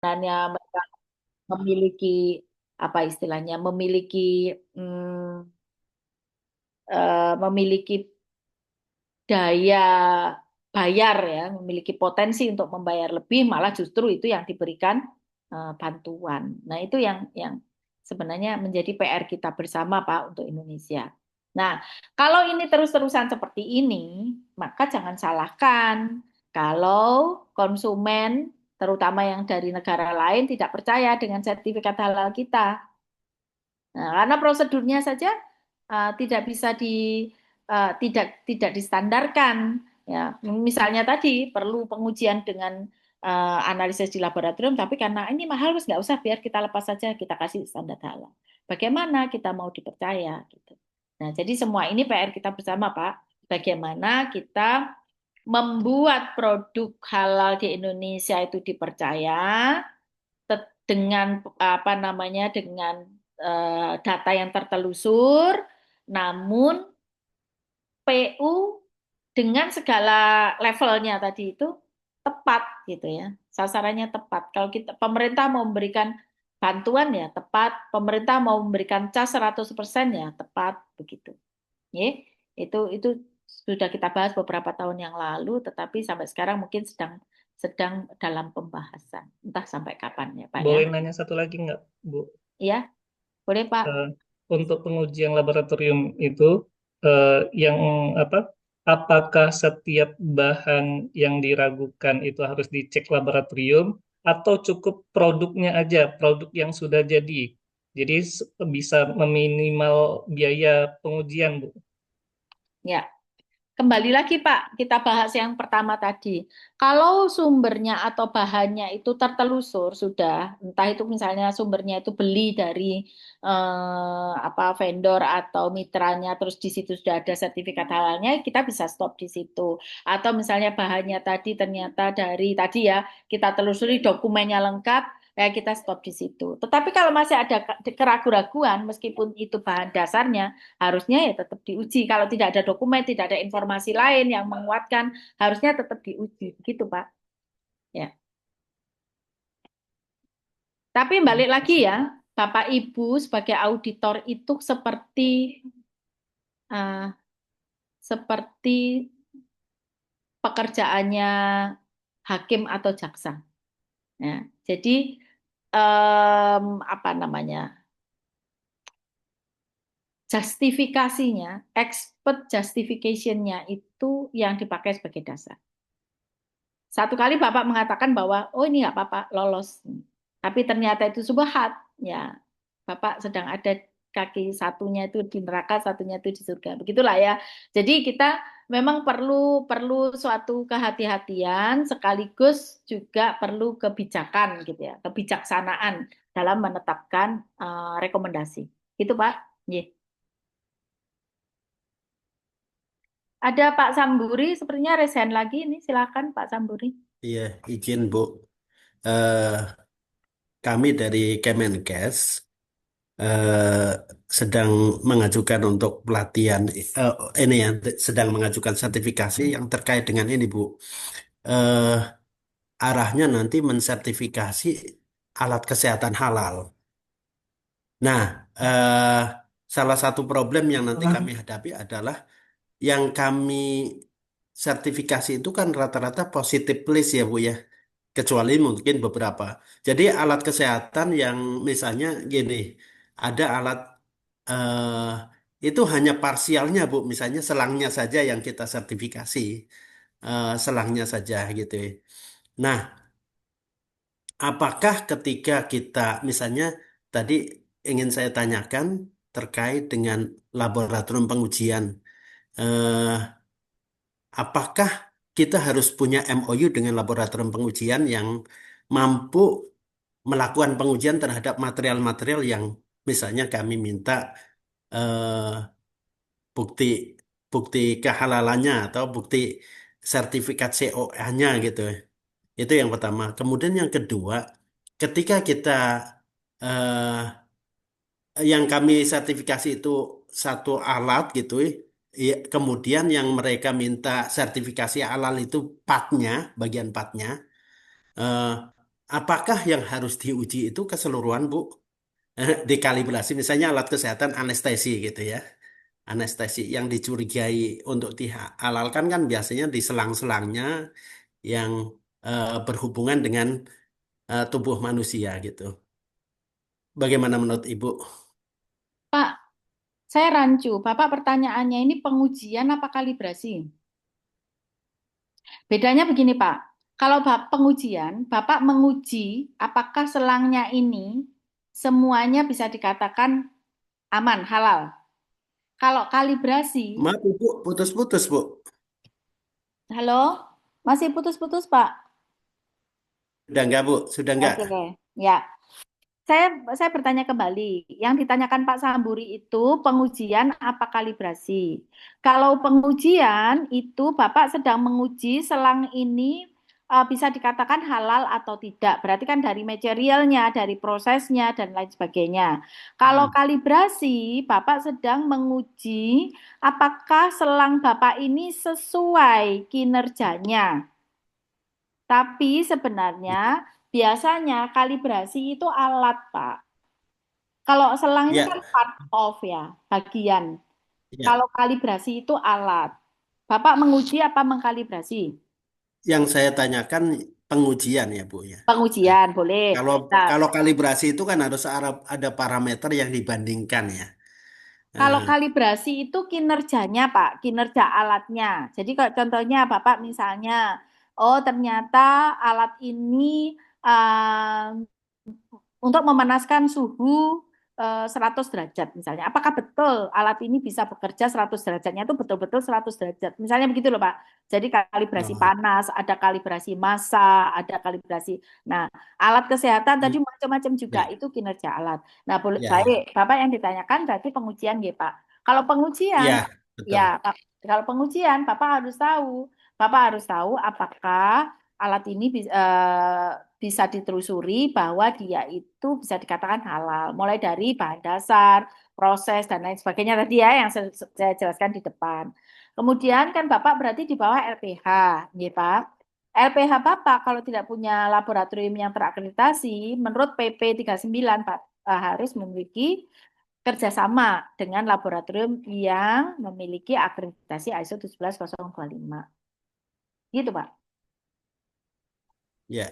mereka memiliki apa istilahnya, memiliki daya bayar ya, memiliki potensi untuk membayar lebih, malah justru itu yang diberikan bantuan. Nah, itu yang sebenarnya menjadi PR kita bersama Pak untuk Indonesia. Nah, kalau ini terus-terusan seperti ini, maka jangan salahkan kalau konsumen terutama yang dari negara lain tidak percaya dengan sertifikat halal kita. Nah, karena prosedurnya saja tidak bisa tidak distandarkan ya. Misalnya tadi perlu pengujian dengan analisis di laboratorium, tapi karena ini mahal, wes nggak usah, biar kita lepas saja, kita kasih standar halal. Bagaimana kita mau dipercaya gitu. Nah, jadi semua ini PR kita bersama, Pak. Bagaimana kita membuat produk halal di Indonesia itu dipercaya dengan apa namanya, dengan data yang tertelusur, namun PU dengan segala levelnya tadi itu tepat gitu ya, sasarannya tepat. Kalau kita pemerintah mau memberikan bantuan ya tepat, pemerintah mau memberikan cas 100% ya tepat begitu. Ya, itu sudah kita bahas beberapa tahun yang lalu, tetapi sampai sekarang mungkin sedang sedang dalam pembahasan. Entah sampai kapan ya, Pak ya. Boleh nanya satu lagi nggak, Bu? Iya, boleh Pak. Eh, untuk pengujian laboratorium itu, yang apa? Apakah setiap bahan yang diragukan itu harus dicek laboratorium atau cukup produknya aja, produk yang sudah jadi? Jadi bisa meminimal biaya pengujian, Bu. Ya, kembali lagi Pak, kita bahas yang pertama tadi. Kalau sumbernya atau bahannya itu tertelusur sudah, entah itu misalnya sumbernya itu beli dari apa vendor atau mitranya, terus di situ sudah ada sertifikat halalnya, kita bisa stop di situ. Atau misalnya bahannya tadi ternyata dari tadi ya, kita telusuri dokumennya lengkap, ya kita stop di situ. Tetapi kalau masih ada keraguan-raguan, meskipun itu bahan dasarnya, harusnya ya tetap diuji. Kalau tidak ada dokumen, tidak ada informasi lain yang menguatkan, harusnya tetap diuji. Begitu, Pak. Ya. Tapi balik lagi ya, Bapak Ibu sebagai auditor itu uh, seperti pekerjaannya hakim atau jaksa. Ya. Jadi apa namanya? Justifikasinya, expert justification-nya itu yang dipakai sebagai dasar. Satu kali Bapak mengatakan bahwa, oh ini nggak apa-apa, lolos. Tapi ternyata itu subhat, ya Bapak sedang ada kaki satunya itu di neraka, satunya itu di surga. Begitulah ya. Jadi kita memang perlu perlu suatu kehati-hatian, sekaligus juga perlu kebijakan gitu ya, kebijaksanaan dalam menetapkan rekomendasi. Itu Pak. Ye. Ada Pak Samburi, sepertinya resign lagi ini. Silakan Pak Samburi. Iya, izin Bu. Eh, Kami dari Kemenkes eh, sedang mengajukan untuk pelatihan ini ya, sedang mengajukan sertifikasi yang terkait dengan ini Bu. Eh, Arahnya nanti mensertifikasi alat kesehatan halal. Nah, salah satu problem yang nanti kami hadapi adalah yang kami sertifikasi itu kan rata-rata positif list ya Bu ya. Kecuali mungkin beberapa. Jadi alat kesehatan yang misalnya gini, ada alat itu hanya parsialnya Bu, misalnya selangnya saja yang kita sertifikasi, selangnya saja gitu ya. Nah, apakah ketika kita misalnya tadi ingin saya tanyakan terkait dengan laboratorium pengujian, eh, apakah kita harus punya MOU dengan laboratorium pengujian yang mampu melakukan pengujian terhadap material-material yang misalnya kami minta eh, bukti bukti kehalalannya atau bukti sertifikat COA-nya gitu. Itu yang pertama. Kemudian yang kedua, ketika kita yang kami sertifikasi itu satu alat gitu, ya, kemudian yang mereka minta sertifikasi halal itu partnya, bagian partnya. eh, apakah yang harus diuji itu keseluruhan, Bu? Dikalibrasi, misalnya alat kesehatan anestesi gitu ya. Anestesi yang dicurigai untuk dihalalkan kan biasanya di selang-selangnya yang berhubungan dengan tubuh manusia gitu. Bagaimana menurut Ibu? Pak, saya rancu. Bapak pertanyaannya ini pengujian apa kalibrasi? Bedanya begini, Pak. Kalau pengujian, Bapak menguji apakah selangnya ini semuanya bisa dikatakan aman, halal. Kalau kalibrasi, Maaf Ibu, putus-putus Bu. halo, masih putus-putus, Pak. Sudah enggak Bu? Sudah enggak? Oke, ya. Saya bertanya kembali, yang ditanyakan Pak Samburi itu pengujian apa kalibrasi? Kalau pengujian itu Bapak sedang menguji selang ini bisa dikatakan halal atau tidak. Berarti kan dari materialnya, dari prosesnya dan lain sebagainya. Kalau Hmm. kalibrasi, Bapak sedang menguji apakah selang Bapak ini sesuai kinerjanya. Tapi sebenarnya biasanya kalibrasi itu alat, Pak. Kalau selang ini Ya, kan part of ya, bagian. ya. Kalau kalibrasi itu alat. Bapak menguji apa mengkalibrasi? Yang saya tanyakan pengujian ya Bu ya. Nah, Pengujian, boleh. kalau Nah, kalau kalibrasi itu kan harus ada parameter yang dibandingkan ya. kalau Nah, kalibrasi itu kinerjanya, Pak, kinerja alatnya. Jadi kalau contohnya Bapak misalnya, oh ternyata alat ini untuk memanaskan suhu 100 derajat misalnya. Apakah betul alat ini bisa bekerja 100 derajatnya itu betul-betul 100 derajat? Misalnya begitu loh, Pak. Jadi kalibrasi oh, panas, ada kalibrasi massa, ada kalibrasi. Nah, alat kesehatan hmm, tadi macam-macam juga ya, itu kinerja alat. Nah, boleh ya, ya, baik. Bapak yang ditanyakan berarti pengujian ya, Pak. Kalau pengujian, ya, betul. ya, Pak. Kalau pengujian, Bapak harus tahu apakah alat ini bisa ditelusuri bahwa dia itu bisa dikatakan halal. Mulai dari bahan dasar, proses, dan lain sebagainya tadi ya yang saya jelaskan di depan. Kemudian kan Bapak berarti di bawah LPH, ya Pak. LPH Bapak kalau tidak punya laboratorium yang terakreditasi, menurut PP 39 Pak, harus memiliki kerjasama dengan laboratorium yang memiliki akreditasi ISO 17025. Gitu Pak. Ya,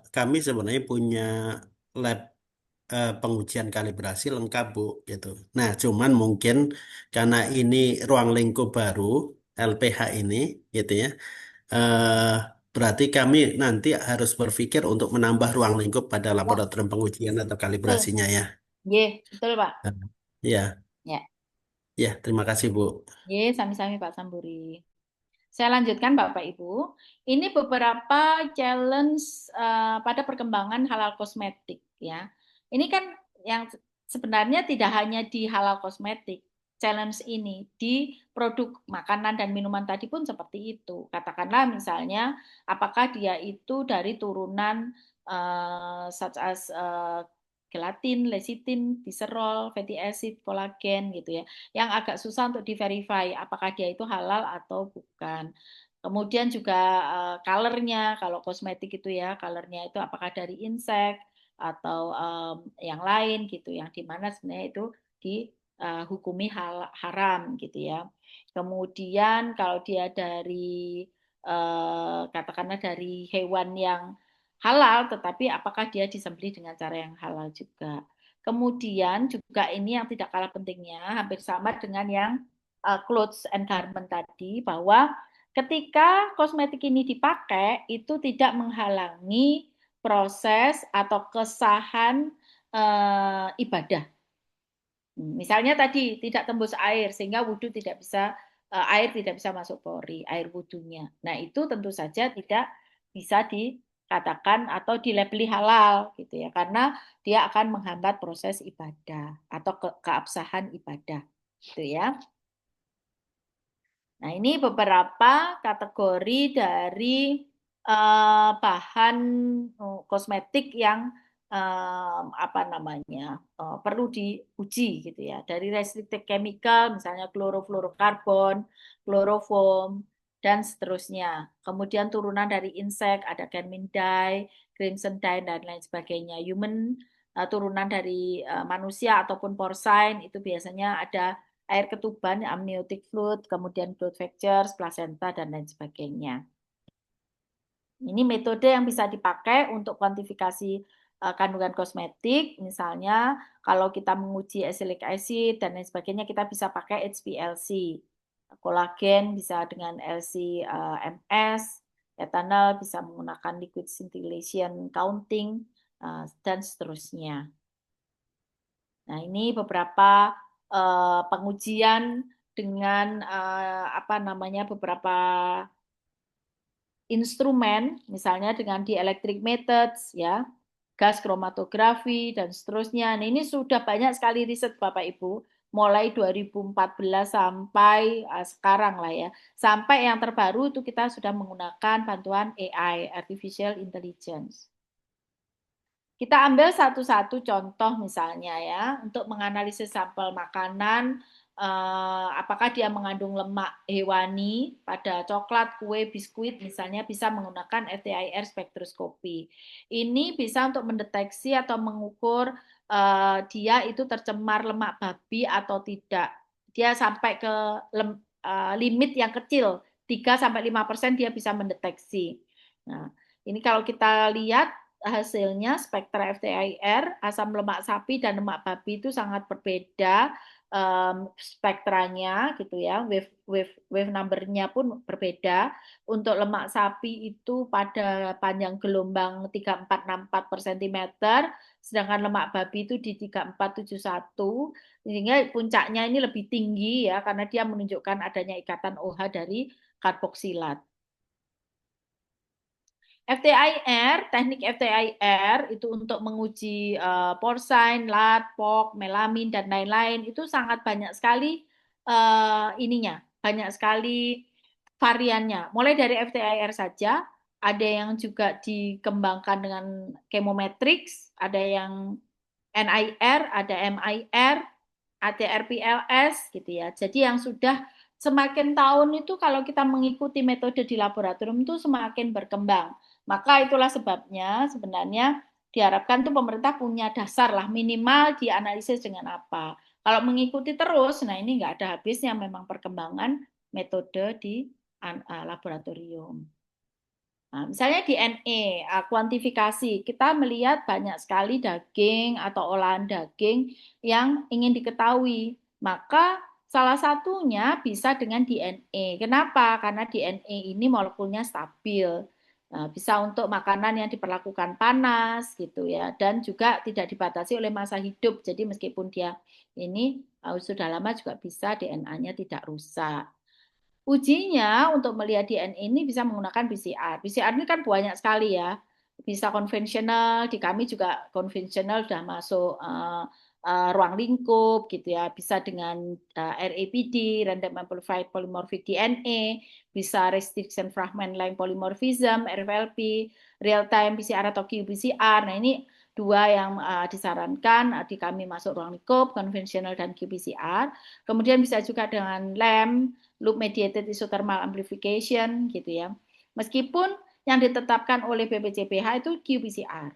kami sebenarnya punya lab pengujian kalibrasi lengkap Bu gitu. Nah, cuman mungkin karena ini ruang lingkup baru LPH ini gitu ya. eh, Berarti kami nanti harus berpikir untuk menambah ruang lingkup pada Ya, laboratorium pengujian atau betul. kalibrasinya ya. Ye, betul Pak. Nah, ya, Ya, ya, terima kasih Bu. ye, sami-sami Pak Samburi. Saya lanjutkan Bapak Ibu. Ini beberapa challenge pada perkembangan halal kosmetik ya. Ini kan yang sebenarnya tidak hanya di halal kosmetik. Challenge ini di produk makanan dan minuman tadi pun seperti itu. Katakanlah misalnya apakah dia itu dari turunan such as gelatin, lecithin, glycerol, fatty acid, kolagen gitu ya yang agak susah untuk diverify apakah dia itu halal atau bukan. Kemudian juga colornya, kalau kosmetik itu ya, colornya itu apakah dari insek atau yang lain gitu, yang dimana sebenarnya itu dihukumi haram gitu ya. Kemudian kalau dia dari katakanlah dari hewan yang halal, tetapi apakah dia disembelih dengan cara yang halal juga. Kemudian juga ini yang tidak kalah pentingnya, hampir sama dengan yang clothes and garment tadi, bahwa ketika kosmetik ini dipakai, itu tidak menghalangi proses atau kesahan ibadah. Misalnya tadi tidak tembus air, sehingga wudhu tidak bisa, air tidak bisa masuk pori, air wudhunya. Nah itu tentu saja tidak bisa dikatakan atau dilabeli halal gitu ya, karena dia akan menghambat proses ibadah atau keabsahan ibadah gitu ya. Nah, ini beberapa kategori dari bahan kosmetik yang apa namanya perlu diuji gitu ya. Dari restricted chemical, misalnya klorofluorokarbon, kloroform, dan seterusnya. Kemudian turunan dari insek, ada Carmine dye, crimson dye, dan lain sebagainya. Human, turunan dari manusia ataupun porcine, itu biasanya ada air ketuban, amniotic fluid, kemudian growth factors, placenta, dan lain sebagainya. Ini metode yang bisa dipakai untuk kuantifikasi kandungan kosmetik. Misalnya kalau kita menguji acylic acid dan lain sebagainya, kita bisa pakai HPLC. Kolagen bisa dengan LC-MS, etanol bisa menggunakan liquid scintillation counting, dan seterusnya. Nah, ini beberapa pengujian dengan beberapa instrumen, misalnya dengan dielectric methods, ya, gas kromatografi, dan seterusnya. Nah, ini sudah banyak sekali riset Bapak Ibu, mulai 2014 sampai sekarang lah ya. Sampai yang terbaru itu kita sudah menggunakan bantuan AI, Artificial Intelligence. Kita ambil satu-satu contoh misalnya ya, untuk menganalisis sampel makanan, apakah dia mengandung lemak hewani pada coklat, kue, biskuit misalnya, bisa menggunakan FTIR spektroskopi. Ini bisa untuk mendeteksi atau mengukur dia itu tercemar lemak babi atau tidak. Dia sampai ke limit yang kecil, 3-5% dia bisa mendeteksi. Nah, ini kalau kita lihat hasilnya spektra FTIR, asam lemak sapi dan lemak babi itu sangat berbeda spektranya gitu ya, wave number-nya pun berbeda. Untuk lemak sapi itu pada panjang gelombang 3464 per cm, sedangkan lemak babi itu di 3471, sehingga puncaknya ini lebih tinggi ya, karena dia menunjukkan adanya ikatan OH dari karboksilat. FTIR, teknik FTIR itu untuk menguji porcine, lat, pork, melamin, dan lain-lain, itu sangat banyak sekali banyak sekali variannya. Mulai dari FTIR saja, ada yang juga dikembangkan dengan chemometrics, ada yang NIR, ada MIR, ATRPLS gitu ya. Jadi yang sudah semakin tahun itu kalau kita mengikuti metode di laboratorium itu semakin berkembang. Maka itulah sebabnya sebenarnya diharapkan tuh pemerintah punya dasar lah, minimal dianalisis dengan apa. Kalau mengikuti terus, nah ini nggak ada habisnya memang perkembangan metode di laboratorium. Nah, misalnya DNA, kuantifikasi, kita melihat banyak sekali daging atau olahan daging yang ingin diketahui. Maka salah satunya bisa dengan DNA. Kenapa? Karena DNA ini molekulnya stabil. Nah, bisa untuk makanan yang diperlakukan panas gitu ya, dan juga tidak dibatasi oleh masa hidup. Jadi meskipun dia ini sudah lama juga bisa DNA-nya tidak rusak. Ujinya untuk melihat DNA ini bisa menggunakan PCR. PCR ini kan banyak sekali ya. Bisa konvensional, di kami juga konvensional sudah masuk ruang lingkup gitu ya. Bisa dengan RAPD, Random Amplified Polymorphic DNA, bisa Restriction Fragment Line Polymorphism, RFLP, Real Time PCR atau qPCR. Nah, ini dua yang disarankan di kami masuk ruang lingkup, konvensional dan qPCR. Kemudian bisa juga dengan LAMP, loop mediated isothermal amplification gitu ya. Meskipun yang ditetapkan oleh BPCPH itu qPCR.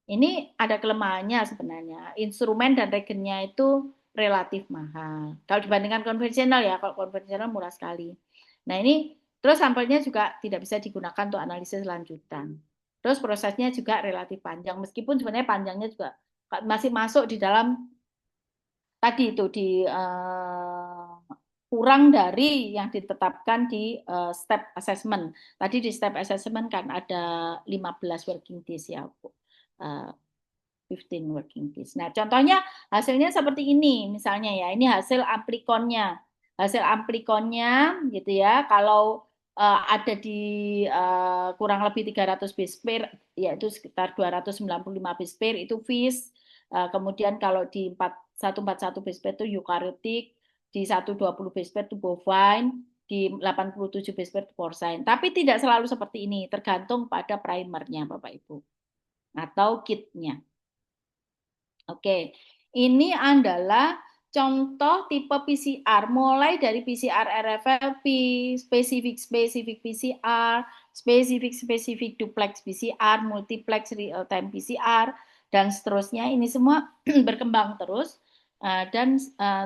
Ini ada kelemahannya sebenarnya. Instrumen dan regennya itu relatif mahal. Kalau dibandingkan konvensional ya, kalau konvensional murah sekali. Nah, ini terus sampelnya juga tidak bisa digunakan untuk analisis lanjutan. Terus prosesnya juga relatif panjang, meskipun sebenarnya panjangnya juga masih masuk di dalam tadi itu di kurang dari yang ditetapkan di step assessment. Tadi di step assessment kan ada 15 working days ya, 15 working days. Nah, contohnya hasilnya seperti ini, misalnya ya, ini hasil amplikonnya. Hasil amplikonnya gitu ya, kalau ada di kurang lebih 300 base pair, yaitu sekitar 295 base pair itu fish. Kemudian kalau di 141 base pair itu eukaryotik, di 120 base pair itu bovine, di 87 base pair itu porcine. Tapi tidak selalu seperti ini, tergantung pada primernya Bapak Ibu atau kitnya. Oke, ini adalah contoh tipe PCR, mulai dari PCR RFLP, spesifik PCR, spesifik duplex PCR, multiplex real time PCR, dan seterusnya. Ini semua berkembang terus. Dan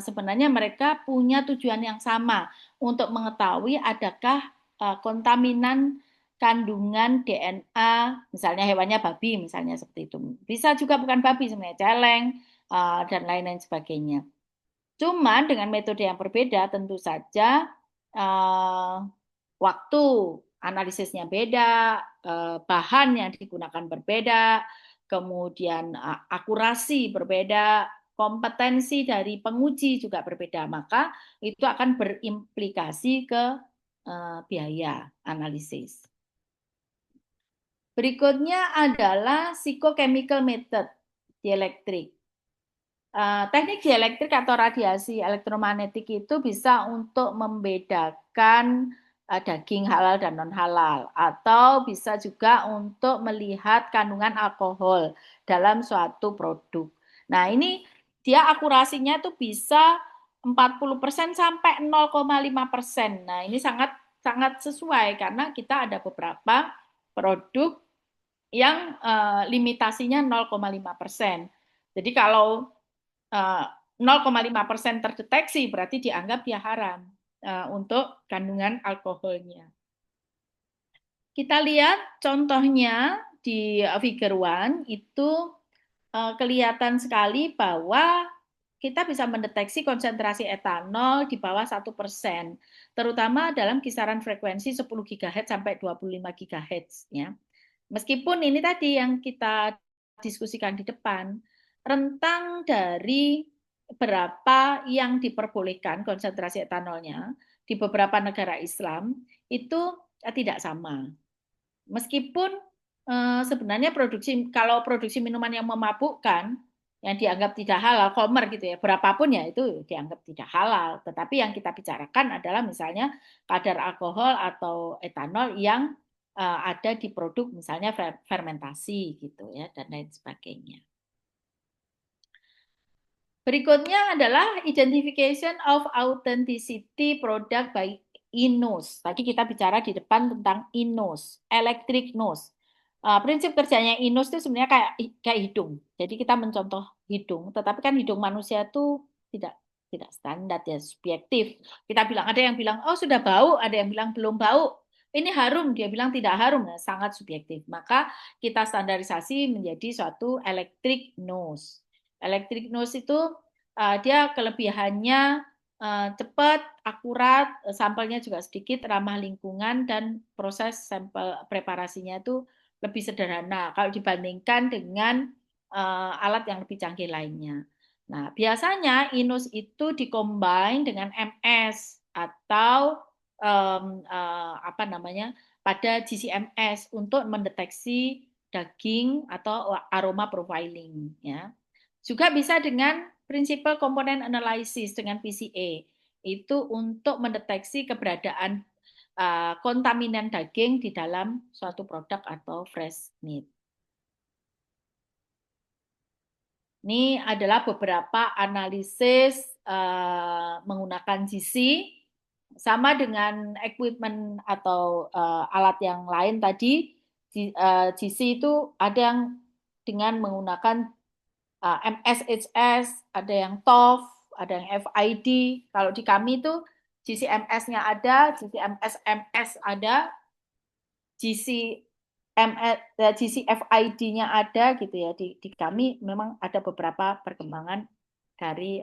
sebenarnya mereka punya tujuan yang sama untuk mengetahui adakah kontaminan kandungan DNA, misalnya hewannya babi, misalnya seperti itu. Bisa juga bukan babi sebenarnya, celeng, dan lain-lain sebagainya. Cuma dengan metode yang berbeda tentu saja waktu analisisnya beda, bahan yang digunakan berbeda, kemudian akurasi berbeda, kompetensi dari penguji juga berbeda. Maka itu akan berimplikasi ke biaya analisis. Berikutnya adalah psychochemical method dielektrik. Teknik dielektrik atau radiasi elektromagnetik itu bisa untuk membedakan daging halal dan non halal, atau bisa juga untuk melihat kandungan alkohol dalam suatu produk. Nah, ini dia akurasinya itu bisa 40% sampai 0,5%. Nah, ini sangat sesuai karena kita ada beberapa produk yang limitasinya 0,5%. Jadi kalau 0,5% terdeteksi berarti dianggap dia haram untuk kandungan alkoholnya. Kita lihat contohnya di figure 1 itu kelihatan sekali bahwa kita bisa mendeteksi konsentrasi etanol di bawah 1%, terutama dalam kisaran frekuensi 10 GHz sampai 25 GHz. Ya. Meskipun ini tadi yang kita diskusikan di depan, rentang dari berapa yang diperbolehkan konsentrasi etanolnya di beberapa negara Islam itu tidak sama. Meskipun sebenarnya kalau produksi minuman yang memabukkan yang dianggap tidak halal, khamr gitu ya, berapapun ya itu dianggap tidak halal. Tetapi yang kita bicarakan adalah misalnya kadar alkohol atau etanol yang ada di produk misalnya fermentasi gitu ya dan lain sebagainya. Berikutnya adalah identification of authenticity product by INOS. Tadi kita bicara di depan tentang INOS, electric nose. Prinsip kerjanya INOS itu sebenarnya kayak hidung. Jadi kita mencontoh hidung, tetapi kan hidung manusia itu tidak standar ya, subjektif. Kita bilang, ada yang bilang oh sudah bau, ada yang bilang belum bau. Ini harum, dia bilang tidak harum, sangat subjektif. Maka kita standarisasi menjadi suatu electric nose. Electric nose itu dia kelebihannya cepat, akurat, sampelnya juga sedikit, ramah lingkungan, dan proses sampel preparasinya itu lebih sederhana kalau dibandingkan dengan alat yang lebih canggih lainnya. Nah, biasanya INUS itu dikombin dengan MS atau apa namanya pada GCMS untuk mendeteksi daging atau aroma profiling. Ya. Juga bisa dengan prinsipal component analysis dengan PCA. Itu untuk mendeteksi keberadaan kontaminan daging di dalam suatu produk atau fresh meat. Ini adalah beberapa analisis menggunakan GC, sama dengan equipment atau alat yang lain tadi. GC itu ada yang dengan menggunakan MSHS, ada yang TOF, ada yang FID. Kalau di kami itu GCMS-nya ada, GCMS-MS ada, GCFID-nya ada gitu ya. Di kami memang ada beberapa perkembangan dari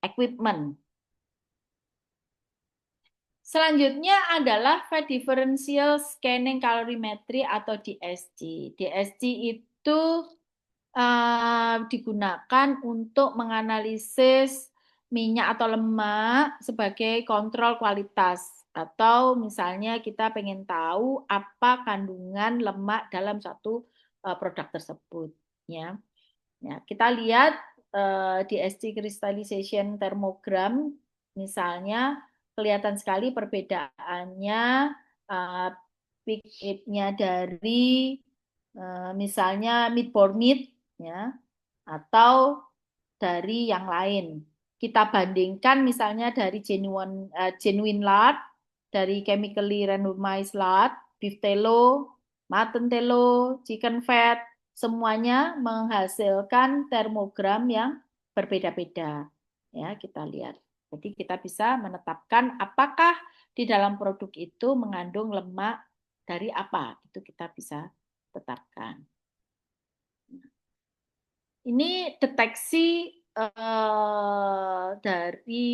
equipment. Selanjutnya adalah Fat Differential Scanning Calorimetry atau DSC. DSC itu digunakan untuk menganalisis minyak atau lemak sebagai kontrol kualitas, atau misalnya kita pengen tahu apa kandungan lemak dalam satu produk tersebut. Ya, kita lihat DSC crystallization thermogram, misalnya kelihatan sekali perbedaannya peak age-nya dari misalnya meat for meat ya, atau dari yang lain. Kita bandingkan misalnya dari genuine lard, dari chemically randomized lard, beef tallow, mutton tallow, chicken fat, semuanya menghasilkan termogram yang berbeda-beda. Ya, kita lihat. Jadi kita bisa menetapkan apakah di dalam produk itu mengandung lemak dari apa. Itu kita bisa tetapkan. Ini deteksi dari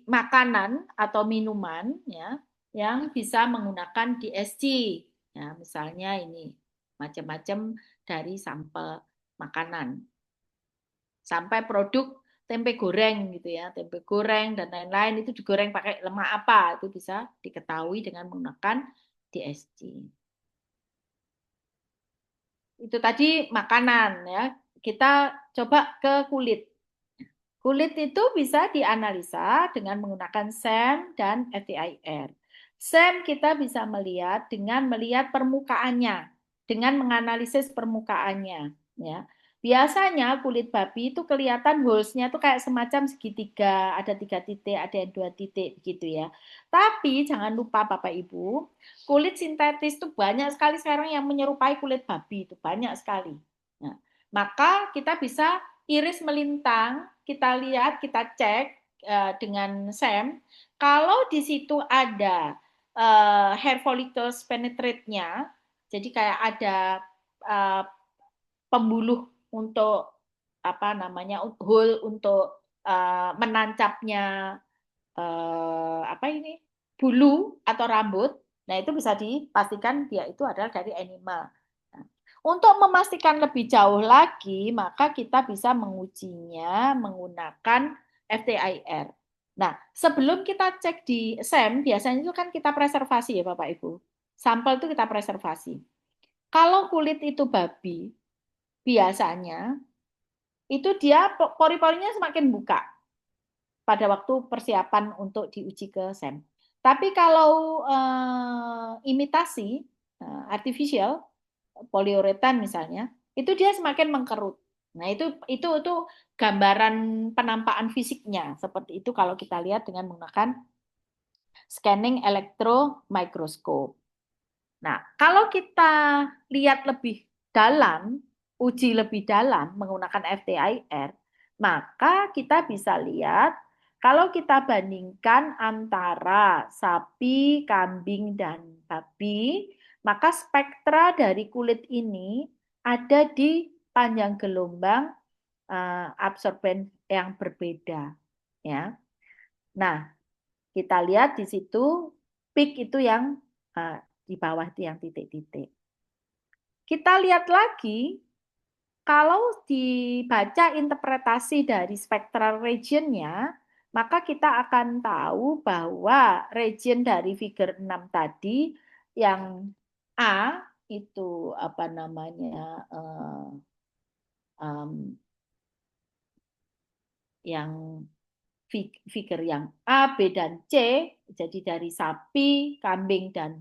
makanan atau minuman ya yang bisa menggunakan DSG. Ya, misalnya ini macam-macam dari sampel makanan sampai produk tempe goreng gitu ya, tempe goreng dan lain-lain itu digoreng pakai lemak apa itu bisa diketahui dengan menggunakan DSG. Itu tadi makanan ya. Kita coba ke kulit. Kulit itu bisa dianalisa dengan menggunakan SEM dan FTIR. SEM kita bisa melihat dengan melihat permukaannya, dengan menganalisis permukaannya. Ya. Biasanya kulit babi itu kelihatan holes-nya itu kayak semacam segitiga, ada 3 titik, ada 2 titik begitu ya. Tapi jangan lupa Bapak Ibu, kulit sintetis itu banyak sekali sekarang yang menyerupai kulit babi, itu banyak sekali. Nah, maka kita bisa iris melintang, kita lihat, kita cek dengan SEM, kalau di situ ada hair follicles penetrate-nya, jadi kayak ada pembuluh untuk apa namanya hole untuk menancapnya apa ini bulu atau rambut. Nah, itu bisa dipastikan dia itu adalah dari animal. Nah, untuk memastikan lebih jauh lagi, maka kita bisa mengujinya menggunakan FTIR. Nah, sebelum kita cek di SEM, biasanya itu kan kita preservasi ya Bapak Ibu. Sampel itu kita preservasi. Kalau kulit itu babi, biasanya itu dia pori-porinya semakin buka pada waktu persiapan untuk diuji ke SEM. Tapi kalau imitasi artificial poliuretan misalnya, itu dia semakin mengkerut. Nah, itu gambaran penampakan fisiknya seperti itu kalau kita lihat dengan menggunakan scanning elektromikroskop. Nah, kalau kita lihat lebih dalam, uji lebih dalam menggunakan FTIR, maka kita bisa lihat kalau kita bandingkan antara sapi, kambing, dan babi, maka spektra dari kulit ini ada di panjang gelombang absorben yang berbeda. Ya. Nah, kita lihat di situ peak itu yang di bawah itu yang titik-titik. Kita lihat lagi, kalau dibaca interpretasi dari spectral region-nya, maka kita akan tahu bahwa region dari figure 6 tadi, yang A itu apa namanya, yang figure yang A, B, dan C, jadi dari sapi, kambing, dan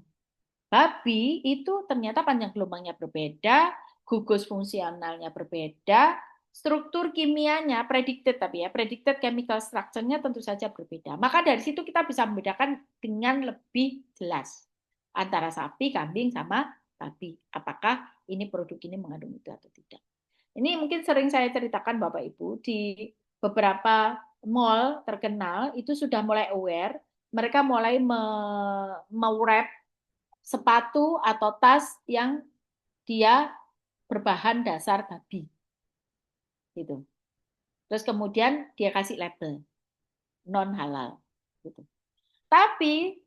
babi itu ternyata panjang gelombangnya berbeda, gugus fungsionalnya berbeda, struktur kimianya predicted tapi ya, predicted chemical structure-nya tentu saja berbeda. Maka dari situ kita bisa membedakan dengan lebih jelas antara sapi, kambing, sama babi. Apakah ini produk ini mengandung itu atau tidak. Ini mungkin sering saya ceritakan Bapak Ibu, di beberapa mall terkenal itu sudah mulai aware, mereka mulai me-wrap sepatu atau tas yang dia berbahan dasar babi. Gitu. Terus kemudian dia kasih label non halal. Gitu. Tapi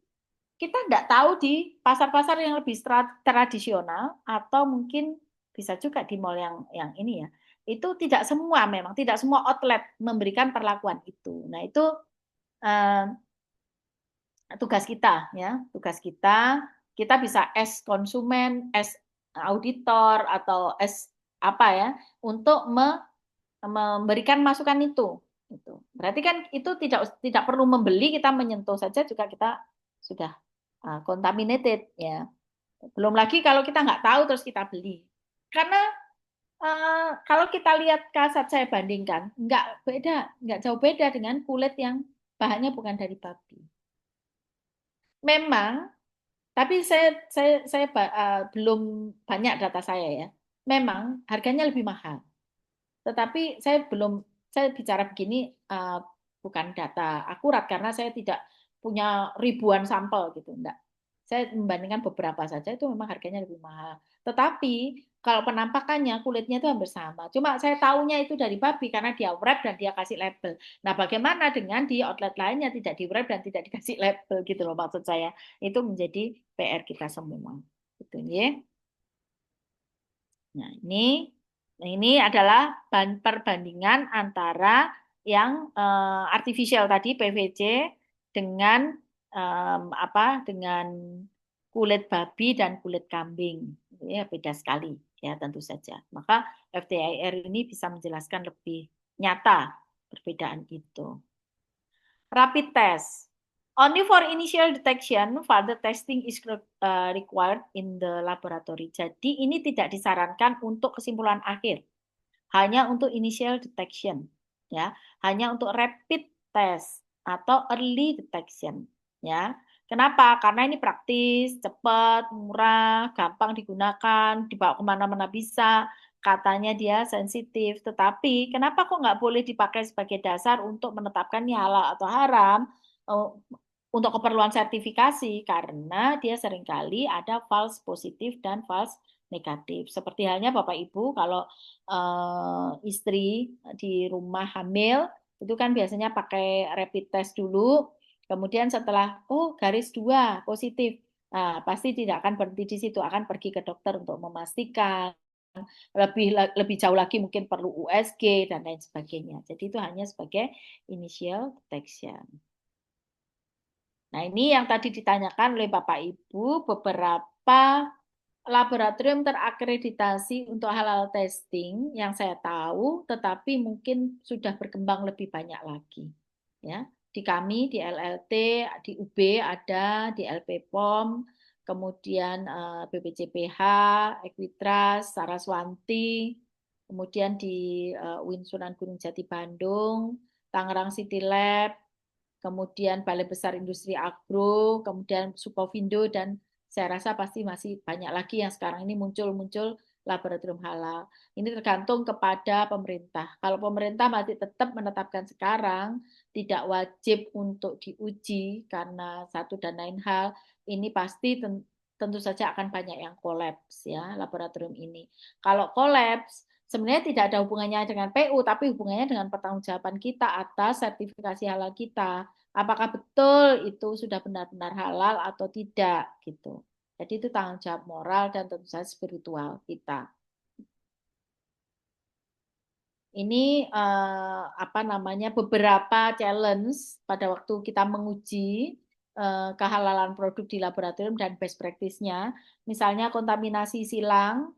kita tidak tahu di pasar-pasar yang lebih tradisional atau mungkin bisa juga di mall yang ini ya. Itu tidak semua memang, tidak semua outlet memberikan perlakuan itu. Nah, itu tugas kita ya, tugas kita bisa as konsumen, as auditor atau as apa ya untuk memberikan masukan itu. Berarti kan itu tidak perlu membeli, kita menyentuh saja juga kita sudah contaminated ya. Belum lagi kalau kita nggak tahu terus kita beli. Karena Kalau kita lihat kasat saya bandingkan, nggak jauh beda dengan kulit yang bahannya bukan dari babi. Memang, tapi belum banyak data saya ya. Memang harganya lebih mahal. Tetapi saya bicara begini bukan data akurat karena saya tidak punya ribuan sampel gitu, enggak. Saya membandingkan beberapa saja itu memang harganya lebih mahal. Tetapi kalau penampakannya kulitnya itu hampir sama. Cuma saya tahunya itu dari babi karena dia wrap dan dia kasih label. Nah, bagaimana dengan di outlet lainnya tidak di wrap dan tidak dikasih label gitu loh maksud saya. Itu menjadi PR kita semua. Gitu ya. Nah, ini adalah perbandingan antara yang artificial tadi PVC dengan dengan kulit babi dan kulit kambing. Ya, beda sekali ya tentu saja. Maka FTIR ini bisa menjelaskan lebih nyata perbedaan itu. Rapid test. Only for initial detection, further testing is required in the laboratory. Jadi ini tidak disarankan untuk kesimpulan akhir, hanya untuk initial detection, ya, hanya untuk rapid test atau early detection, ya. Kenapa? Karena ini praktis, cepat, murah, gampang digunakan, dibawa kemana-mana bisa. Katanya dia sensitif, tetapi kenapa kok nggak boleh dipakai sebagai dasar untuk menetapkan ini halal atau haram? Untuk keperluan sertifikasi karena dia seringkali ada false positif dan false negatif. Seperti halnya Bapak Ibu kalau istri di rumah hamil itu kan biasanya pakai rapid test dulu, kemudian setelah garis 2 positif, nah, pasti tidak akan berhenti di situ, akan pergi ke dokter untuk memastikan lebih jauh lagi mungkin perlu USG dan lain sebagainya. Jadi itu hanya sebagai initial detection. Nah, ini yang tadi ditanyakan oleh Bapak Ibu, beberapa laboratorium terakreditasi untuk halal testing yang saya tahu, tetapi mungkin sudah berkembang lebih banyak lagi. Ya, di kami, di LLT, di UB ada, di LPPOM, kemudian BPJPH, Equitrust, Saraswanti, kemudian di UIN Sunan Gunung Jati Bandung, Tangerang City Lab, kemudian Balai Besar Industri Agro, kemudian Sukovindo, dan saya rasa pasti masih banyak lagi yang sekarang ini muncul laboratorium halal. Ini tergantung kepada pemerintah. Kalau pemerintah masih tetap menetapkan sekarang, tidak wajib untuk diuji karena satu dan lain hal, ini pasti tentu saja akan banyak yang kolaps ya laboratorium ini. Kalau kolaps, sebenarnya tidak ada hubungannya dengan PU, tapi hubungannya dengan pertanggungjawaban kita atas sertifikasi halal kita. Apakah betul itu sudah benar-benar halal atau tidak gitu. Jadi itu tanggung jawab moral dan tentu saja spiritual kita. Ini beberapa challenge pada waktu kita menguji kehalalan produk di laboratorium dan best practice-nya. Misalnya kontaminasi silang,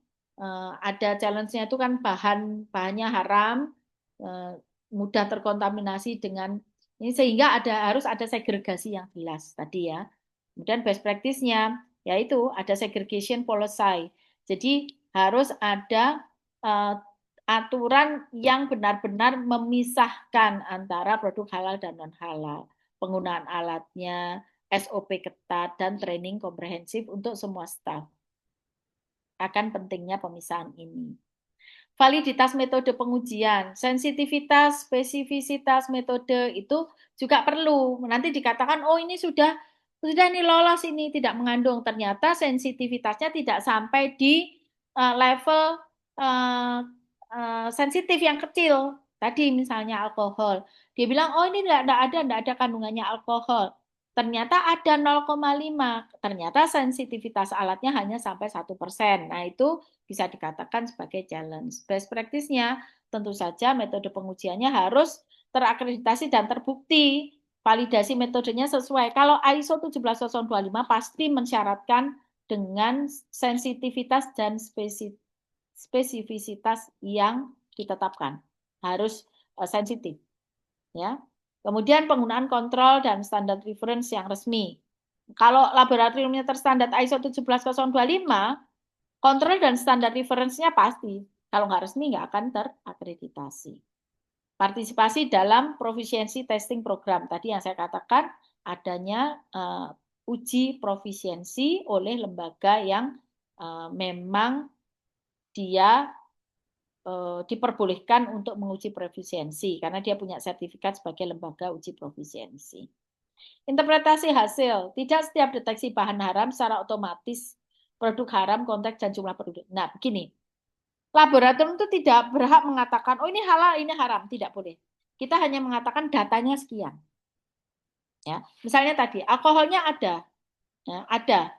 ada challenge-nya itu kan bahannya haram, mudah terkontaminasi dengan ini sehingga harus ada segregasi yang jelas tadi ya. Kemudian best practice-nya yaitu ada segregation policy. Jadi harus ada aturan yang benar-benar memisahkan antara produk halal dan non halal. Penggunaan alatnya, SOP ketat, dan training komprehensif untuk semua staf. Akan pentingnya pemisahan ini. Validitas metode pengujian, sensitivitas, spesifisitas metode itu juga perlu. Nanti dikatakan, oh ini sudah nih lolos ini, tidak mengandung. Ternyata sensitivitasnya tidak sampai di level sensitif yang kecil. Tadi misalnya alkohol. Dia bilang, oh ini tidak ada kandungannya alkohol. Ternyata ada 0,5. Ternyata sensitivitas alatnya hanya sampai 1%. Nah itu bisa dikatakan sebagai challenge. Best practice-nya tentu saja metode pengujiannya harus terakreditasi dan terbukti. Validasi metodenya sesuai. Kalau ISO 17025 pasti mensyaratkan dengan sensitivitas dan spesifisitas yang ditetapkan. Harus sensitif. Ya. Kemudian penggunaan kontrol dan standar reference yang resmi. Kalau laboratoriumnya terstandar ISO 17025, kontrol dan standar reference-nya pasti. Kalau nggak resmi nggak akan terakreditasi. Partisipasi dalam proficiency testing program. Tadi yang saya katakan adanya uji profisiensi oleh lembaga yang memang dia diperbolehkan untuk menguji profisiensi karena dia punya sertifikat sebagai lembaga uji profisiensi. Interpretasi hasil, tidak setiap deteksi bahan haram secara otomatis produk haram, konteks dan jumlah penduduk. Nah, begini, laboratorium itu tidak berhak mengatakan, oh ini halal, ini haram, tidak boleh. Kita hanya mengatakan datanya sekian. Ya, misalnya tadi alkoholnya ada, ya, ada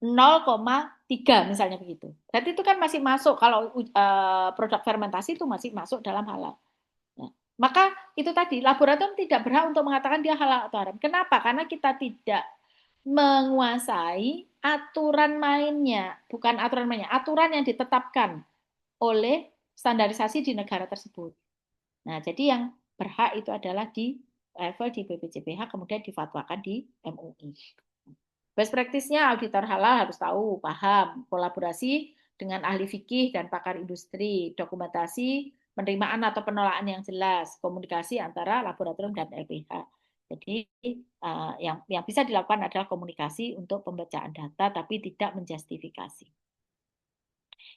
0,3 misalnya begitu. Berarti itu kan masih masuk kalau produk fermentasi itu masih masuk dalam halal. Ya. Maka itu tadi laboratorium tidak berhak untuk mengatakan dia halal atau haram. Kenapa? Karena kita tidak menguasai aturan mainnya, bukan aturan mainnya, aturan yang ditetapkan oleh standarisasi di negara tersebut. Nah, jadi yang berhak itu adalah di level di BPJPH, kemudian difatwakan di MUI. Best practice-nya auditor halal harus tahu, paham, kolaborasi dengan ahli fikih dan pakar industri, dokumentasi, penerimaan atau penolakan yang jelas, komunikasi antara laboratorium dan LPH. Jadi yang bisa dilakukan adalah komunikasi untuk pembacaan data, tapi tidak menjustifikasi.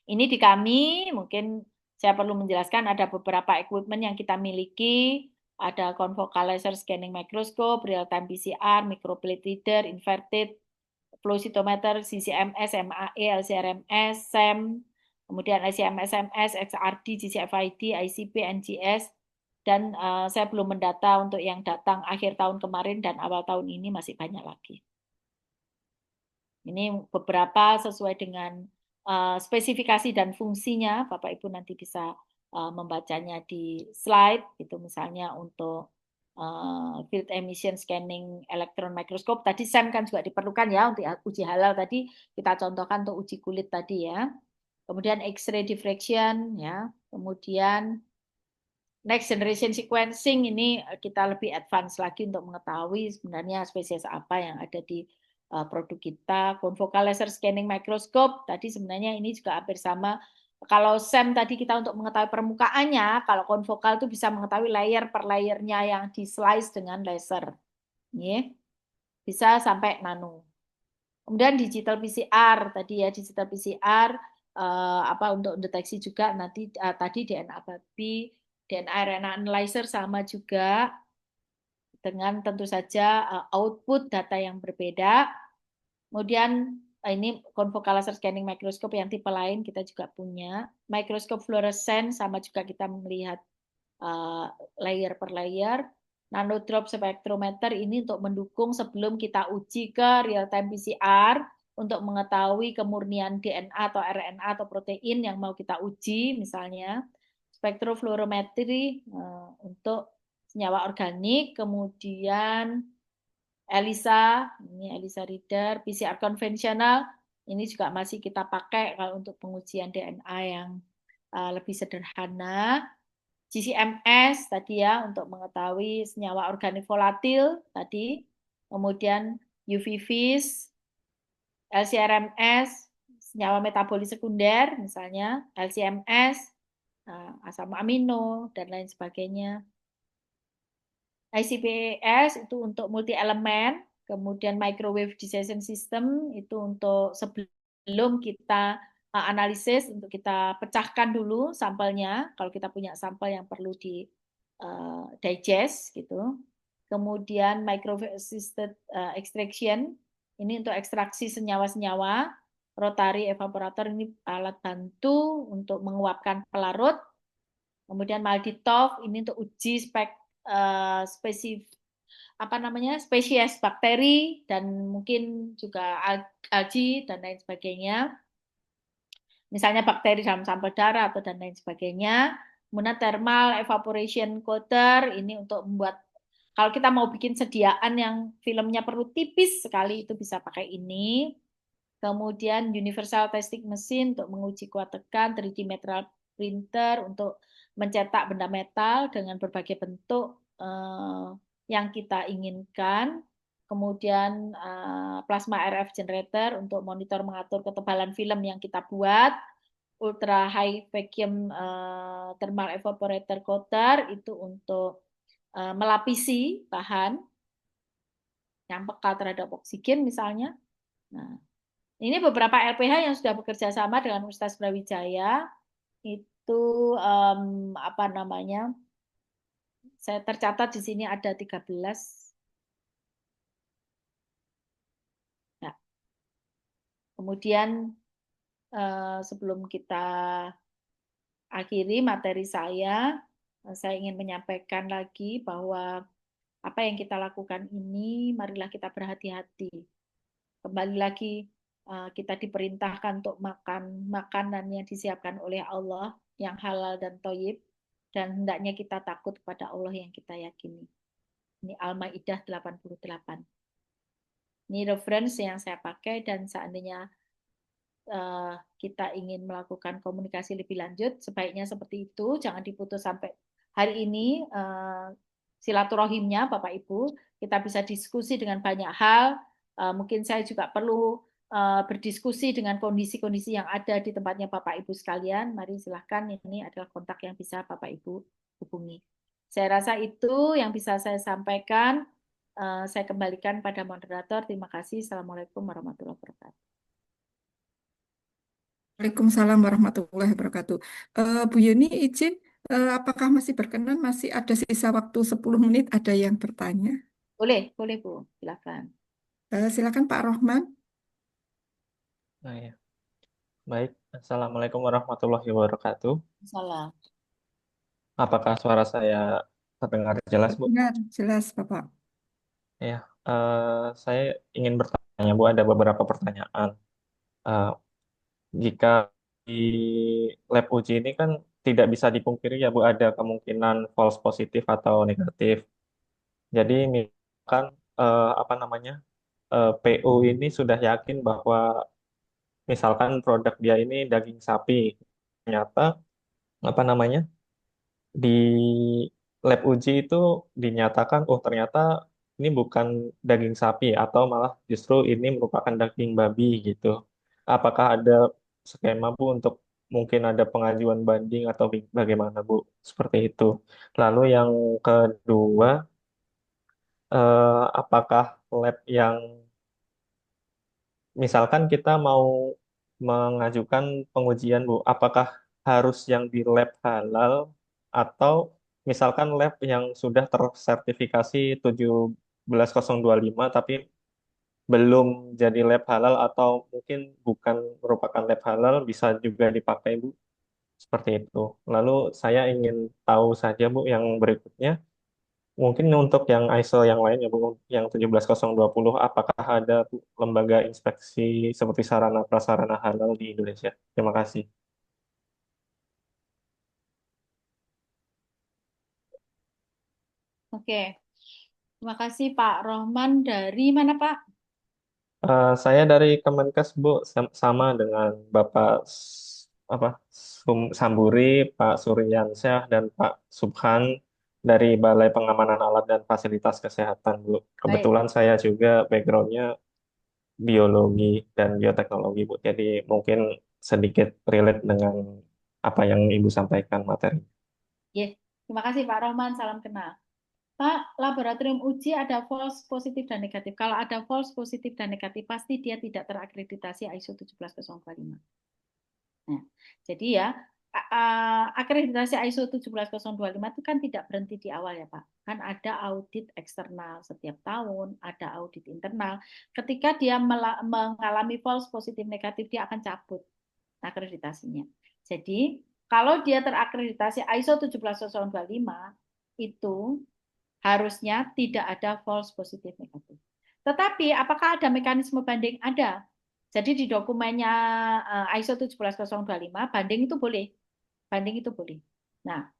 Ini di kami, mungkin saya perlu menjelaskan ada beberapa equipment yang kita miliki, ada convocalizer scanning microscope, real-time PCR, microplate reader, inverted, flow cytometer, CCMS, MAE, LCRMS, SEM, kemudian ICMS-MS, XRD, GCFID, ICP, NGS, dan saya belum mendata untuk yang datang akhir tahun kemarin dan awal tahun ini masih banyak lagi. Ini beberapa sesuai dengan spesifikasi dan fungsinya, Bapak Ibu nanti bisa membacanya di slide, itu misalnya untuk field emission scanning electron microscope. Tadi SEM kan juga diperlukan ya untuk uji halal tadi, kita contohkan untuk uji kulit tadi ya. Kemudian X-ray diffraction ya, kemudian next generation sequencing ini kita lebih advance lagi untuk mengetahui sebenarnya spesies apa yang ada di produk kita. Convocalizer scanning microscope tadi sebenarnya ini juga hampir sama. Kalau SEM tadi kita untuk mengetahui permukaannya, kalau konvokal itu bisa mengetahui layer per layernya yang di slice dengan laser. Ini bisa sampai nano. Kemudian digital PCR tadi ya, digital PCR untuk deteksi juga nanti tadi DNA babi, DNA RNA analyzer sama juga dengan tentu saja output data yang berbeda. Kemudian ini convocalizer scanning microscope yang tipe lain kita juga punya. Mikroskop fluoresen sama juga kita melihat layer per layer. Nanodrop spektrometer ini untuk mendukung sebelum kita uji ke real time PCR untuk mengetahui kemurnian DNA atau RNA atau protein yang mau kita uji misalnya. Spektrofluorometri untuk senyawa organik, kemudian ELISA, ini ELISA reader, PCR konvensional, ini juga masih kita pakai kalau untuk pengujian DNA yang lebih sederhana. GCMS tadi ya untuk mengetahui senyawa organik volatil tadi, kemudian UV-Vis, LCRMS, senyawa metabolis sekunder misalnya, LCMS, asam amino dan lain sebagainya. ICP-S itu untuk multi elemen, kemudian microwave decision system itu untuk sebelum kita analisis untuk kita pecahkan dulu sampelnya kalau kita punya sampel yang perlu di digest gitu. Kemudian microwave assisted extraction ini untuk ekstraksi senyawa-senyawa. Rotary evaporator ini alat bantu untuk menguapkan pelarut. Kemudian Malditov ini untuk uji spesies bakteri dan mungkin juga algi dan lain sebagainya. Misalnya bakteri dalam sampel darah atau dan lain sebagainya. Kemudian thermal evaporation coater ini untuk membuat kalau kita mau bikin sediaan yang filmnya perlu tipis sekali itu bisa pakai ini. Kemudian universal testing machine untuk menguji kuat tekan, 3D metal printer untuk mencetak benda metal dengan berbagai bentuk yang kita inginkan. Kemudian plasma RF generator untuk monitor mengatur ketebalan film yang kita buat. ultra high vacuum thermal evaporator coater itu untuk melapisi bahan yang peka terhadap oksigen misalnya. Nah, ini beberapa LPH yang sudah bekerja sama dengan Universitas Brawijaya itu apa namanya? Saya tercatat di sini ada 13. Nah, kemudian sebelum kita akhiri materi saya ingin menyampaikan lagi bahwa apa yang kita lakukan ini, marilah kita berhati-hati. Kembali lagi, kita diperintahkan untuk makan makanan yang disiapkan oleh Allah, yang halal dan thayyib, dan hendaknya kita takut kepada Allah yang kita yakini. Ini Al-Maidah 88. Ini reference yang saya pakai, dan seandainya kita ingin melakukan komunikasi lebih lanjut, sebaiknya seperti itu, jangan diputus sampai hari ini. Silaturahimnya Bapak Ibu, kita bisa diskusi dengan banyak hal. Mungkin saya juga perlu berdiskusi dengan kondisi-kondisi yang ada di tempatnya Bapak Ibu sekalian. Mari silahkan, ini adalah kontak yang bisa Bapak Ibu hubungi. Saya rasa itu yang bisa saya sampaikan. Saya kembalikan pada moderator. Terima kasih. Assalamualaikum warahmatullahi wabarakatuh. Waalaikumsalam warahmatullahi wabarakatuh. Bu Yeni izin, apakah masih berkenan, masih ada sisa waktu 10 menit, ada yang bertanya? Boleh Bu, silakan. Silakan Pak Rohman. Nah, ya. Baik, Assalamualaikum warahmatullahi wabarakatuh. Salam. Apakah suara saya terdengar jelas, Bu? Benar, jelas Bapak. Ya, saya ingin bertanya, Bu, ada beberapa pertanyaan. Jika di lab uji ini kan tidak bisa dipungkiri ya, Bu, ada kemungkinan false positif atau negatif. Jadi misalkan apa namanya, PU ini sudah yakin bahwa misalkan produk dia ini daging sapi, ternyata apa namanya, di lab uji itu dinyatakan, oh ternyata ini bukan daging sapi atau malah justru ini merupakan daging babi gitu. Apakah ada skema Bu untuk mungkin ada pengajuan banding atau bagaimana Bu? Seperti itu. Lalu yang kedua, apakah lab yang misalkan kita mau mengajukan pengujian, Bu, apakah harus yang di lab halal atau misalkan lab yang sudah tersertifikasi 17025 tapi belum jadi lab halal atau mungkin bukan merupakan lab halal bisa juga dipakai, Bu. Seperti itu. Lalu saya ingin tahu saja, Bu, yang berikutnya. Mungkin untuk yang ISO yang lain ya Bu, yang 17020, apakah ada Bu, lembaga inspeksi seperti sarana prasarana halal di Indonesia? Terima kasih. Oke, terima kasih Pak Rohman. Dari mana Pak? Saya dari Kemenkes Bu, sama dengan Bapak apa Samburi, Pak Suryansyah dan Pak Subhan dari Balai Pengamanan Alat dan Fasilitas Kesehatan Bu. Baik, Kebetulan saya juga backgroundnya biologi dan bioteknologi Bu. Jadi mungkin sedikit relate dengan apa yang Ibu sampaikan materi. terima kasih Pak Rohman. Salam kenal. Pak, laboratorium uji ada false positif dan negatif. Kalau ada false positif dan negatif, pasti dia tidak terakreditasi ISO 17025. Nah, jadi ya, akreditasi ISO 17025 itu kan tidak berhenti di awal ya Pak. Kan ada audit eksternal setiap tahun, ada audit internal. Ketika dia mengalami false positif negatif, dia akan cabut akreditasinya. Jadi, kalau dia terakreditasi ISO 17025, itu harusnya tidak ada false positif negatif. Tetapi apakah ada mekanisme banding? Ada. Jadi di dokumennya ISO 17025 banding itu boleh. Banding itu boleh. Nah,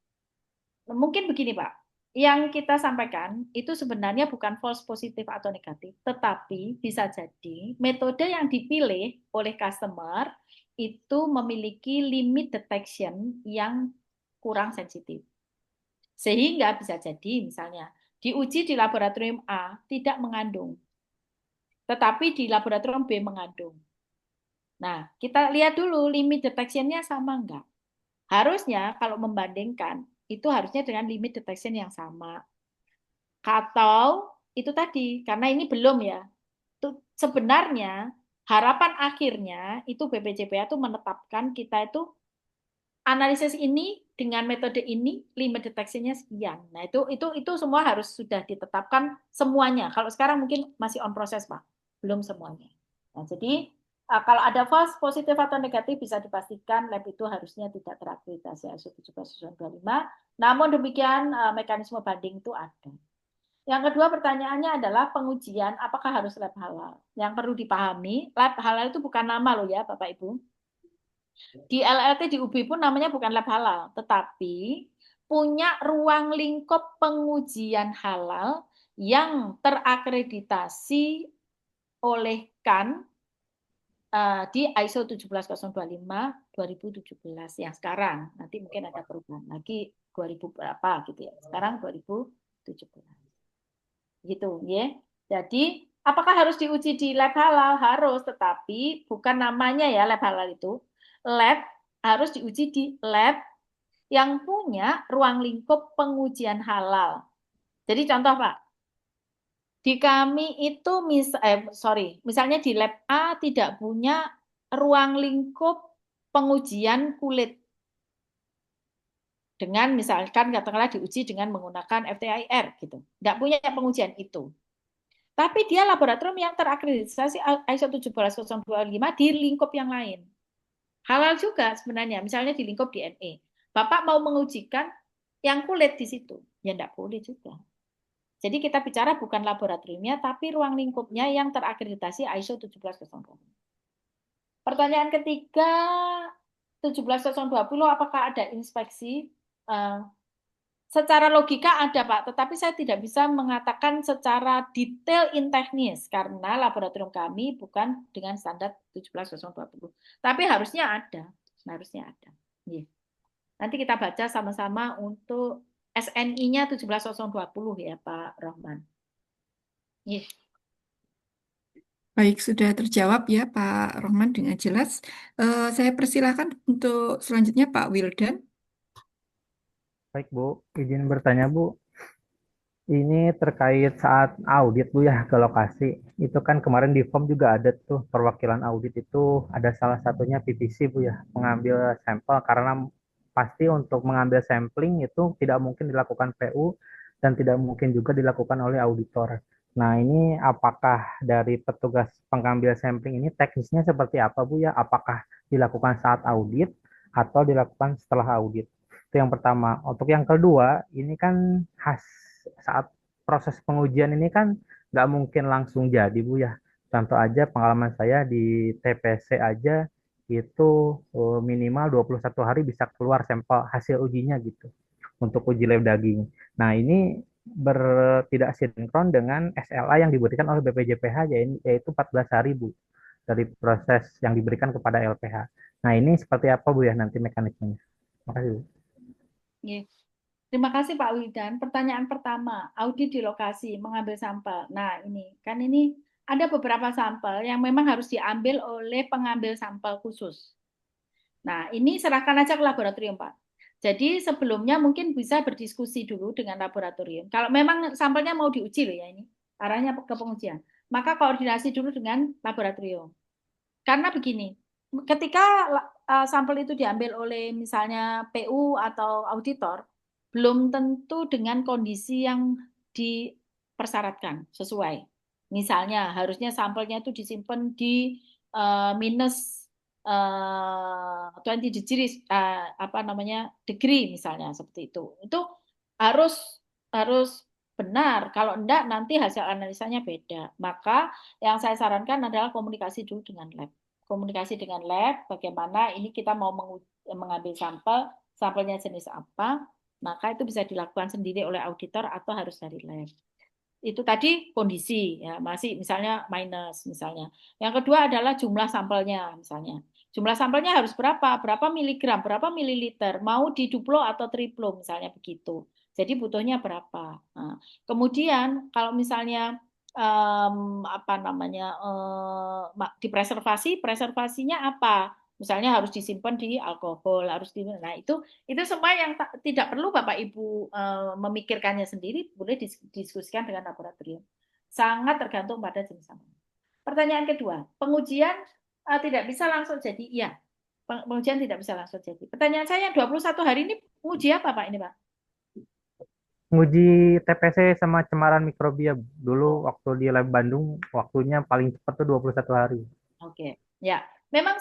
mungkin begini Pak. Yang kita sampaikan itu sebenarnya bukan false positif atau negatif, tetapi bisa jadi metode yang dipilih oleh customer itu memiliki limit detection yang kurang sensitif. Sehingga bisa jadi misalnya diuji di laboratorium A tidak mengandung, tetapi di laboratorium B mengandung. Nah, kita lihat dulu limit detection-nya sama enggak. Harusnya kalau membandingkan, itu harusnya dengan limit detection yang sama. Atau itu tadi, karena ini belum ya. Sebenarnya harapan akhirnya itu BPJPA itu menetapkan kita itu analisis ini dengan metode ini limit detection-nya sekian. Nah, itu semua harus sudah ditetapkan semuanya. Kalau sekarang mungkin masih on proses, Pak. Belum semuanya. Nah, jadi kalau ada false positif atau negatif bisa dipastikan lab itu harusnya tidak terakreditasi ISO 17025. Namun demikian mekanisme banding itu ada. Yang kedua pertanyaannya adalah pengujian apakah harus lab halal. Yang perlu dipahami, lab halal itu bukan nama loh ya Bapak Ibu. Di LLT, di UB pun namanya bukan lab halal, tetapi punya ruang lingkup pengujian halal yang terakreditasi oleh KAN di ISO 17025 2017 yang sekarang. Nanti mungkin ada perubahan lagi 2000 berapa gitu ya. Sekarang 2017. Gitu ya. Jadi apakah harus diuji di lab halal? Harus, tetapi bukan namanya ya lab halal itu. Lab harus diuji di lab yang punya ruang lingkup pengujian halal. Jadi contoh Pak, di kami itu misalnya di lab A tidak punya ruang lingkup pengujian kulit dengan misalkan katakanlah diuji dengan menggunakan FTIR gitu. Tidak punya pengujian itu. Tapi dia laboratorium yang terakreditasi ISO 17025 di lingkup yang lain. Halal juga sebenarnya, misalnya di lingkup DNA. Bapak mau mengujikan yang kulit di situ, ya enggak boleh juga. Jadi kita bicara bukan laboratoriumnya, tapi ruang lingkupnya yang terakreditasi ISO 17025. Pertanyaan ketiga, 17020, apakah ada inspeksi? Secara logika ada Pak, tetapi saya tidak bisa mengatakan secara detail in teknis karena laboratorium kami bukan dengan standar 17020. Tapi harusnya ada, harusnya ada. Nanti kita baca sama-sama untuk SNI-nya 17020 ya Pak Rohman. Baik, sudah terjawab ya Pak Rohman dengan jelas. Saya persilahkan untuk selanjutnya Pak Wildan. Baik Bu, izin bertanya Bu. Ini terkait saat audit Bu ya ke lokasi. Itu kan kemarin di form juga ada tuh perwakilan audit itu ada salah satunya PPC Bu ya, mengambil sampel karena pasti untuk mengambil sampling itu tidak mungkin dilakukan PU dan tidak mungkin juga dilakukan oleh auditor. Nah, ini apakah dari petugas pengambil sampling ini teknisnya seperti apa Bu ya? Apakah dilakukan saat audit atau dilakukan setelah audit? Itu yang pertama. Untuk yang kedua, ini kan saat proses pengujian ini kan nggak mungkin langsung jadi Bu ya. Contoh aja pengalaman saya di TPC aja itu minimal 21 hari bisa keluar sampel hasil ujinya gitu untuk uji lab daging. Nah ini tidak sinkron dengan SLA yang diberikan oleh BPJPH yaitu 14 hari Bu dari proses yang diberikan kepada LPH. Nah ini seperti apa Bu ya nanti mekanismenya? Terima kasih Bu. Terima kasih Pak Wildan. Pertanyaan pertama, audit di lokasi, mengambil sampel. Nah ini ada beberapa sampel yang memang harus diambil oleh pengambil sampel khusus. Nah ini serahkan aja ke laboratorium Pak. Jadi sebelumnya mungkin bisa berdiskusi dulu dengan laboratorium. Kalau memang sampelnya mau diuji loh ya ini, arahnya ke pengujian. Maka koordinasi dulu dengan laboratorium. Karena begini, ketika sampel itu diambil oleh misalnya PU atau auditor, belum tentu dengan kondisi yang dipersyaratkan sesuai. Misalnya harusnya sampelnya itu disimpan di minus 20 degree misalnya seperti itu. Itu harus benar. Kalau enggak nanti hasil analisanya beda. Maka yang saya sarankan adalah komunikasi dulu dengan lab. Komunikasi dengan lab, bagaimana ini kita mau mengambil sampel, sampelnya jenis apa, maka itu bisa dilakukan sendiri oleh auditor atau harus dari lab. Itu tadi kondisi, ya masih misalnya minus misalnya. Yang kedua adalah jumlah sampelnya misalnya. Jumlah sampelnya harus berapa miligram, berapa mililiter, mau diduplo atau triplo misalnya begitu. Jadi butuhnya berapa. Nah, kemudian kalau misalnya apa namanya preservasinya apa? Misalnya harus disimpan di alkohol, harus di nah itu semua yang tidak perlu Bapak Ibu memikirkannya sendiri, boleh diskusikan dengan laboratorium. Sangat tergantung pada jenis sampel. Pertanyaan kedua, pengujian tidak bisa langsung jadi. Iya, pengujian tidak bisa langsung jadi. Pertanyaan saya 21 hari ini uji apa Pak ini Pak? Nguji TPC sama cemaran mikrobia dulu Oh, waktu di lab Bandung, waktunya paling cepat tuh 21 hari. oke. Ya, memang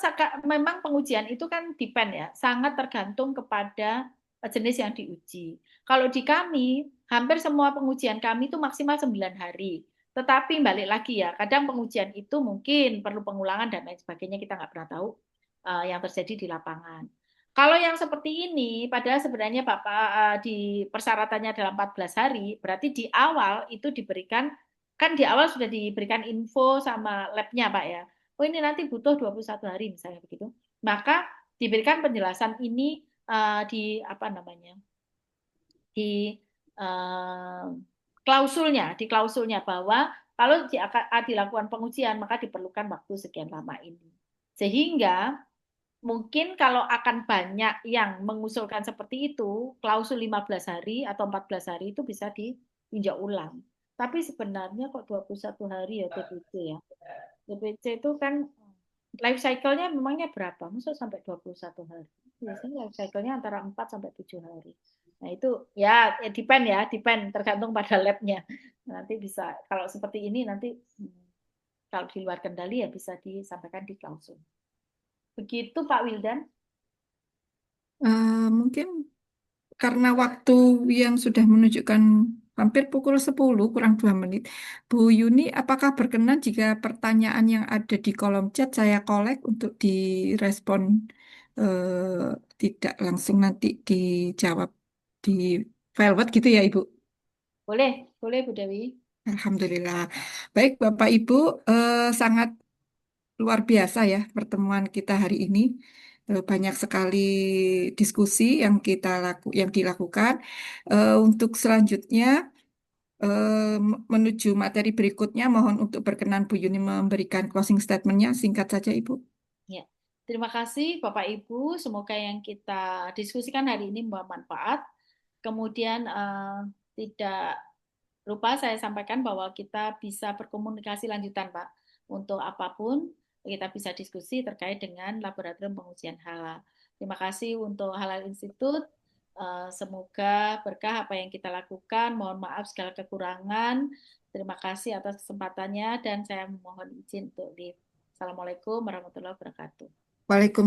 pengujian itu kan depend ya, sangat tergantung kepada jenis yang diuji. Kalau di kami, hampir semua pengujian kami itu maksimal 9 hari. Tetapi balik lagi ya, kadang pengujian itu mungkin perlu pengulangan dan lain sebagainya, kita nggak pernah tahu yang terjadi di lapangan. Kalau yang seperti ini, padahal sebenarnya Bapak di persyaratannya dalam 14 hari, berarti di awal itu diberikan, kan di awal sudah diberikan info sama labnya Pak ya. Oh ini nanti butuh 21 hari misalnya begitu. Maka diberikan penjelasan ini di apa namanya? Di klausulnya bahwa kalau dilakukan pengujian maka diperlukan waktu sekian lama ini. Sehingga mungkin kalau akan banyak yang mengusulkan seperti itu, klausul 15 hari atau 14 hari itu bisa ditinjau ulang. Tapi sebenarnya kok 21 hari ya TPC ya. TPC itu kan life cycle-nya memangnya berapa? Masa sampai 21 hari? Biasanya life cycle-nya antara 4 sampai 7 hari. Nah itu ya depend tergantung pada lab-nya. Nanti bisa, kalau seperti ini nanti kalau di luar kendali ya bisa disampaikan di klausul. Begitu Pak Wildan. Mungkin karena waktu yang sudah menunjukkan hampir pukul 10 kurang 2 menit. Bu Yuni, apakah berkenan jika pertanyaan yang ada di kolom chat saya kolek untuk direspon tidak langsung nanti dijawab di file Word gitu ya Ibu? Boleh Bu Dewi. Alhamdulillah. Baik Bapak Ibu, sangat luar biasa ya pertemuan kita hari ini. Banyak sekali diskusi yang dilakukan. Untuk selanjutnya menuju materi berikutnya, mohon untuk berkenan Bu Yuni memberikan closing statement-nya. Singkat saja Ibu. Ya. Terima kasih Bapak Ibu, semoga yang kita diskusikan hari ini membawa manfaat. Kemudian tidak lupa saya sampaikan bahwa kita bisa berkomunikasi lanjutan Pak. Untuk apapun kita bisa diskusi terkait dengan laboratorium pengujian halal. Terima kasih untuk Halal Institute. Semoga berkah apa yang kita lakukan. Mohon maaf segala kekurangan. Terima kasih atas kesempatannya dan saya mohon izin untuk leave. Assalamualaikum warahmatullahi wabarakatuh. Waalaikumsalam.